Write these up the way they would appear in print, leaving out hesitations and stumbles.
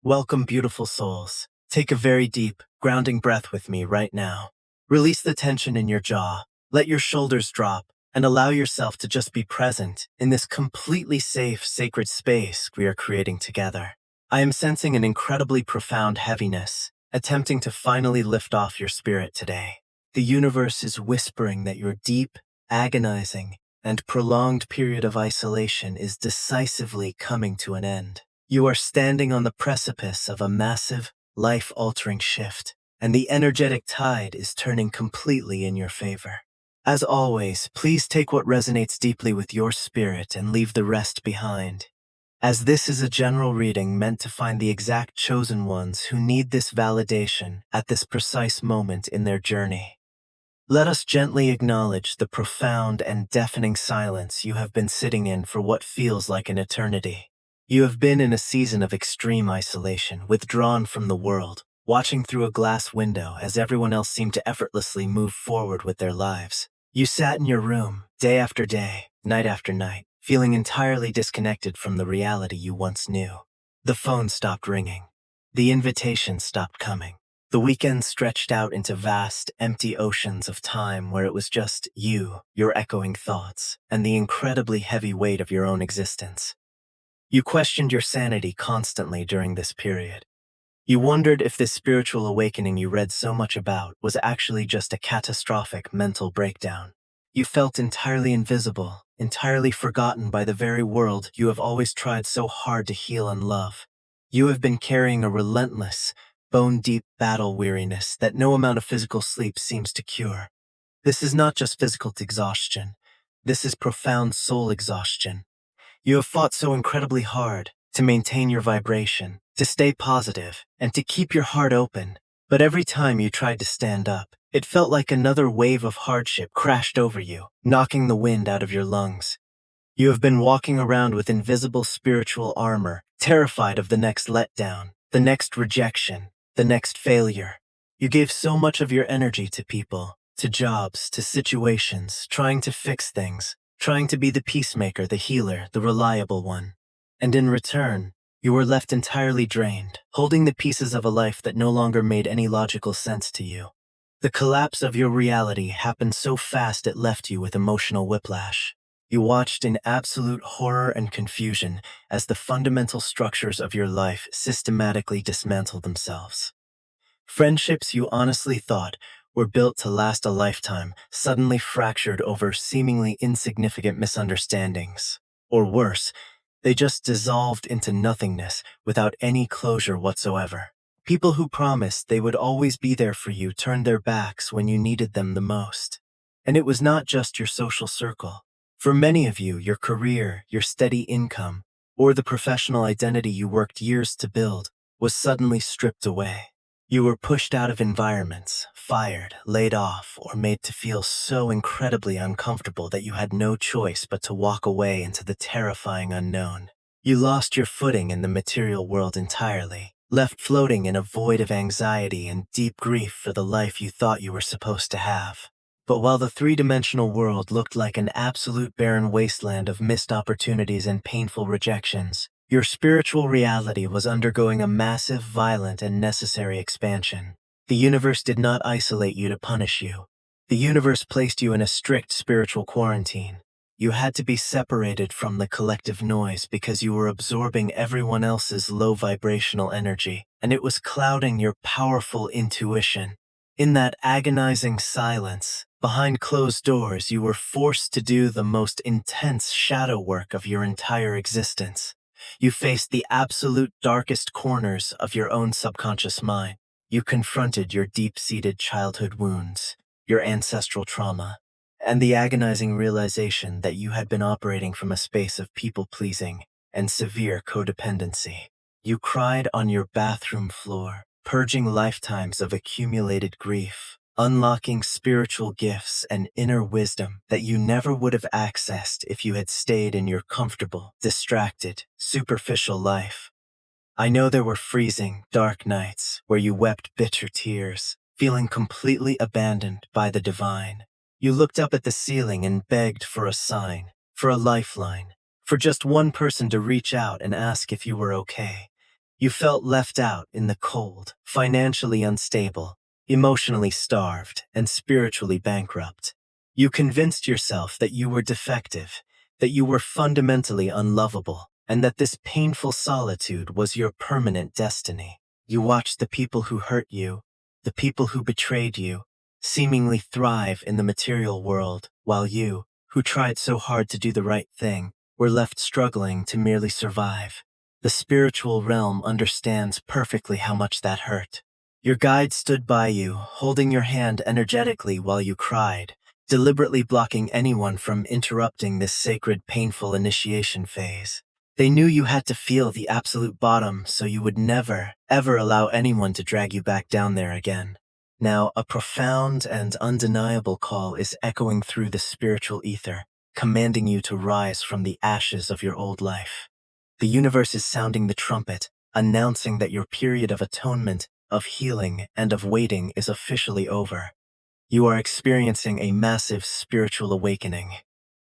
Welcome, beautiful souls. Take a very deep, grounding breath with me right now. Release the tension in your jaw, let your shoulders drop, and allow yourself to just be present in this completely safe, sacred space we are creating together. I am sensing an incredibly profound heaviness, attempting to finally lift off your spirit today. The universe is whispering that your deep, agonizing, and prolonged period of isolation is decisively coming to an end. You are standing on the precipice of a massive, life-altering shift, and the energetic tide is turning completely in your favor. As always, please take what resonates deeply with your spirit and leave the rest behind, as this is a general reading meant to find the exact chosen ones who need this validation at this precise moment in their journey. Let us gently acknowledge the profound and deafening silence you have been sitting in for what feels like an eternity. You have been in a season of extreme isolation, withdrawn from the world, watching through a glass window as everyone else seemed to effortlessly move forward with their lives. You sat in your room, day after day, night after night, feeling entirely disconnected from the reality you once knew. The phone stopped ringing. The invitations stopped coming. The weekends stretched out into vast, empty oceans of time where it was just you, your echoing thoughts, and the incredibly heavy weight of your own existence. You questioned your sanity constantly during this period. You wondered if this spiritual awakening you read so much about was actually just a catastrophic mental breakdown. You felt entirely invisible, entirely forgotten by the very world you have always tried so hard to heal and love. You have been carrying a relentless, bone-deep battle weariness that no amount of physical sleep seems to cure. This is not just physical exhaustion. This is profound soul exhaustion. You have fought so incredibly hard to maintain your vibration, to stay positive, and to keep your heart open. But every time you tried to stand up, it felt like another wave of hardship crashed over you, knocking the wind out of your lungs. You have been walking around with invisible spiritual armor, terrified of the next letdown, the next rejection, the next failure. You gave so much of your energy to people, to jobs, to situations, trying to fix things, trying to be the peacemaker, the healer, the reliable one. And in return, you were left entirely drained, holding the pieces of a life that no longer made any logical sense to you. The collapse of your reality happened so fast it left you with emotional whiplash. You watched in absolute horror and confusion as the fundamental structures of your life systematically dismantled themselves. Friendships you honestly thought were built to last a lifetime suddenly fractured over seemingly insignificant misunderstandings. Or worse, they just dissolved into nothingness without any closure whatsoever. People who promised they would always be there for you turned their backs when you needed them the most. And it was not just your social circle. For many of you, your career, your steady income, or the professional identity you worked years to build was suddenly stripped away. You were pushed out of environments, fired, laid off, or made to feel so incredibly uncomfortable that you had no choice but to walk away into the terrifying unknown. You lost your footing in the material world entirely, left floating in a void of anxiety and deep grief for the life you thought you were supposed to have. But while the three-dimensional world looked like an absolute barren wasteland of missed opportunities and painful rejections, your spiritual reality was undergoing a massive, violent, and necessary expansion. The universe did not isolate you to punish you. The universe placed you in a strict spiritual quarantine. You had to be separated from the collective noise because you were absorbing everyone else's low vibrational energy, and it was clouding your powerful intuition. In that agonizing silence, behind closed doors, you were forced to do the most intense shadow work of your entire existence. You faced the absolute darkest corners of your own subconscious mind. You confronted your deep-seated childhood wounds, your ancestral trauma, and the agonizing realization that you had been operating from a space of people-pleasing and severe codependency. You cried on your bathroom floor, purging lifetimes of accumulated grief, unlocking spiritual gifts and inner wisdom that you never would have accessed if you had stayed in your comfortable, distracted, superficial life. I know there were freezing, dark nights where you wept bitter tears, feeling completely abandoned by the divine. You looked up at the ceiling and begged for a sign, for a lifeline, for just one person to reach out and ask if you were okay. You felt left out in the cold, financially unstable, emotionally starved, and spiritually bankrupt. You convinced yourself that you were defective, that you were fundamentally unlovable, and that this painful solitude was your permanent destiny. You watched the people who hurt you, the people who betrayed you, seemingly thrive in the material world, while you, who tried so hard to do the right thing, were left struggling to merely survive. The spiritual realm understands perfectly how much that hurt. Your guide stood by you, holding your hand energetically while you cried, deliberately blocking anyone from interrupting this sacred, painful initiation phase. They knew you had to feel the absolute bottom so you would never, ever allow anyone to drag you back down there again. Now, a profound and undeniable call is echoing through the spiritual ether, commanding you to rise from the ashes of your old life. The universe is sounding the trumpet, announcing that your period of atonement, of healing, and of waiting is officially over. You are experiencing a massive spiritual awakening,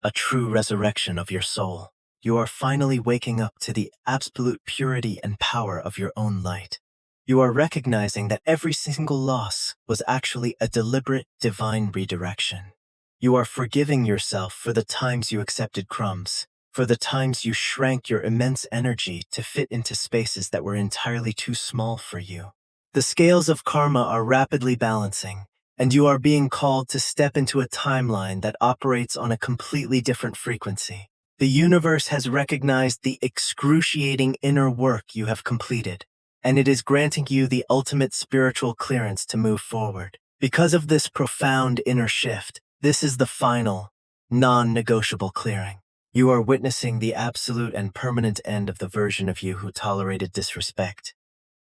a true resurrection of your soul. You are finally waking up to the absolute purity and power of your own light. You are recognizing that every single loss was actually a deliberate divine redirection. You are forgiving yourself for the times you accepted crumbs, for the times you shrank your immense energy to fit into spaces that were entirely too small for you. The scales of karma are rapidly balancing, and you are being called to step into a timeline that operates on a completely different frequency. The universe has recognized the excruciating inner work you have completed, and it is granting you the ultimate spiritual clearance to move forward. Because of this profound inner shift, this is the final, non-negotiable clearing. You are witnessing the absolute and permanent end of the version of you who tolerated disrespect.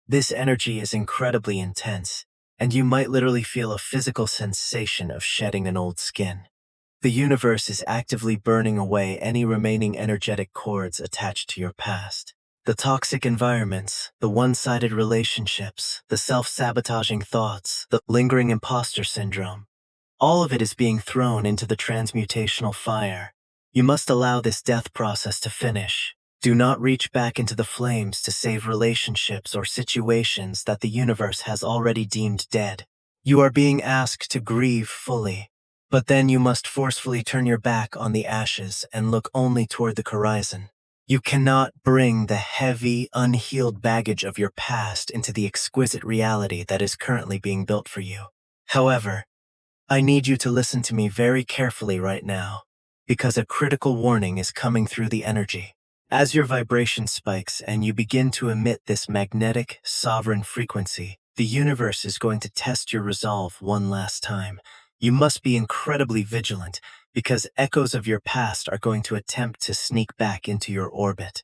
This energy is incredibly intense, and you might literally feel a physical sensation of shedding an old skin. The universe is actively burning away any remaining energetic cords attached to your past. The toxic environments, the one-sided relationships, the self-sabotaging thoughts, the lingering imposter syndrome, all of it is being thrown into the transmutational fire. You must allow this death process to finish. Do not reach back into the flames to save relationships or situations that the universe has already deemed dead. You are being asked to grieve fully, but then you must forcefully turn your back on the ashes and look only toward the horizon. You cannot bring the heavy, unhealed baggage of your past into the exquisite reality that is currently being built for you. However, I need you to listen to me very carefully right now, because a critical warning is coming through the energy. As your vibration spikes and you begin to emit this magnetic, sovereign frequency, the universe is going to test your resolve one last time. You must be incredibly vigilant, because echoes of your past are going to attempt to sneak back into your orbit.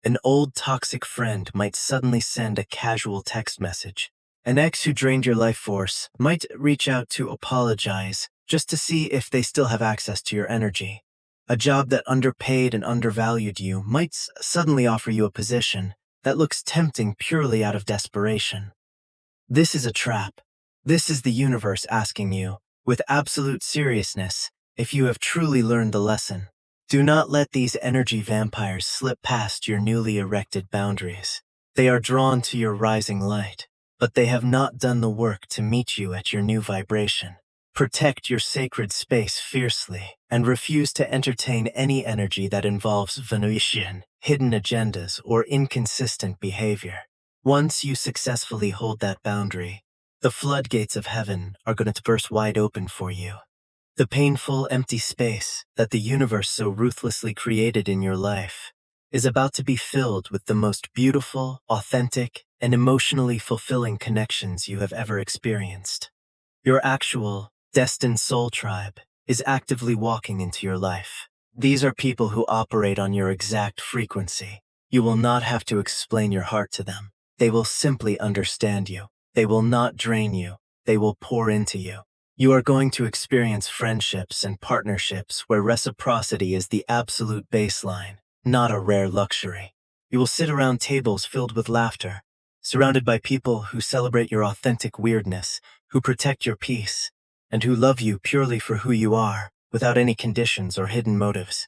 An old toxic friend might suddenly send a casual text message. An ex who drained your life force might reach out to apologize just to see if they still have access to your energy. A job that underpaid and undervalued you might suddenly offer you a position that looks tempting purely out of desperation. This is a trap. This is the universe asking you, with absolute seriousness, if you have truly learned the lesson. Do not let these energy vampires slip past your newly erected boundaries. They are drawn to your rising light, but they have not done the work to meet you at your new vibration. Protect your sacred space fiercely, and refuse to entertain any energy that involves Venusian, hidden agendas, or inconsistent behavior. Once you successfully hold that boundary, the floodgates of heaven are going to burst wide open for you. The painful, empty space that the universe so ruthlessly created in your life is about to be filled with the most beautiful, authentic, and emotionally fulfilling connections you have ever experienced. Your actual, destined soul tribe is actively walking into your life. These are people who operate on your exact frequency. You will not have to explain your heart to them. They will simply understand you. They will not drain you. They will pour into you. You are going to experience friendships and partnerships where reciprocity is the absolute baseline, not a rare luxury. You will sit around tables filled with laughter, surrounded by people who celebrate your authentic weirdness, who protect your peace, and who love you purely for who you are, without any conditions or hidden motives.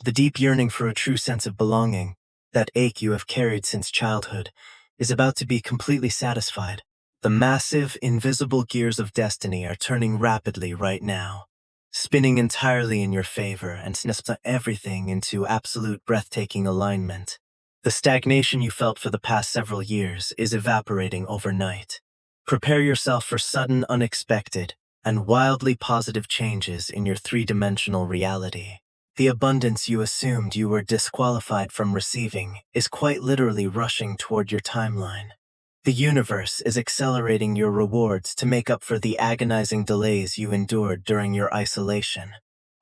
The deep yearning for a true sense of belonging, that ache you have carried since childhood, is about to be completely satisfied. The massive, invisible gears of destiny are turning rapidly right now, spinning entirely in your favor and snapping everything into absolute breathtaking alignment. The stagnation you felt for the past several years is evaporating overnight. Prepare yourself for sudden, unexpected, and wildly positive changes in your three-dimensional reality. The abundance you assumed you were disqualified from receiving is quite literally rushing toward your timeline. The universe is accelerating your rewards to make up for the agonizing delays you endured during your isolation.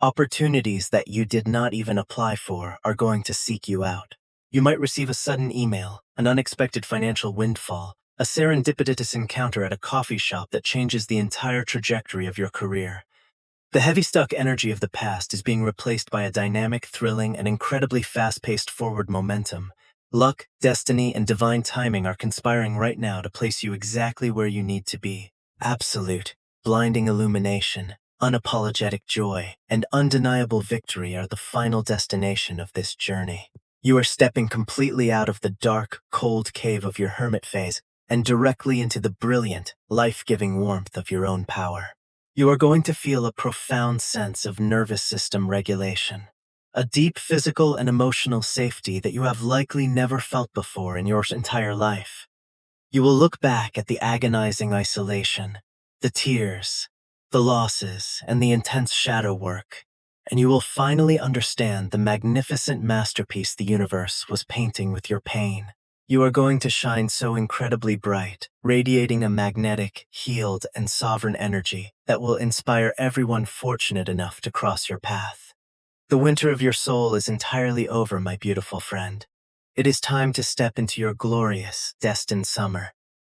Opportunities that you did not even apply for are going to seek you out. You might receive a sudden email, an unexpected financial windfall, a serendipitous encounter at a coffee shop that changes the entire trajectory of your career. The heavy-stuck energy of the past is being replaced by a dynamic, thrilling, and incredibly fast-paced forward momentum. Luck, destiny, and divine timing are conspiring right now to place you exactly where you need to be. Absolute, blinding illumination, unapologetic joy, and undeniable victory are the final destination of this journey. You are stepping completely out of the dark, cold cave of your hermit phase and directly into the brilliant, life-giving warmth of your own power. You are going to feel a profound sense of nervous system regulation, a deep physical and emotional safety that you have likely never felt before in your entire life. You will look back at the agonizing isolation, the tears, the losses, and the intense shadow work, and you will finally understand the magnificent masterpiece the universe was painting with your pain. You are going to shine so incredibly bright, radiating a magnetic, healed, and sovereign energy that will inspire everyone fortunate enough to cross your path. The winter of your soul is entirely over, my beautiful friend. It is time to step into your glorious, destined summer.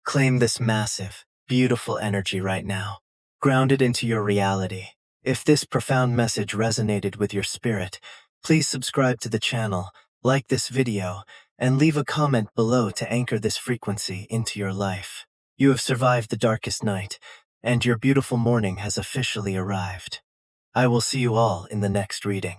Claim this massive, beautiful energy right now. Ground it into your reality. If this profound message resonated with your spirit, please subscribe to the channel, like this video, and leave a comment below to anchor this frequency into your life. You have survived the darkest night, and your beautiful morning has officially arrived. I will see you all in the next reading.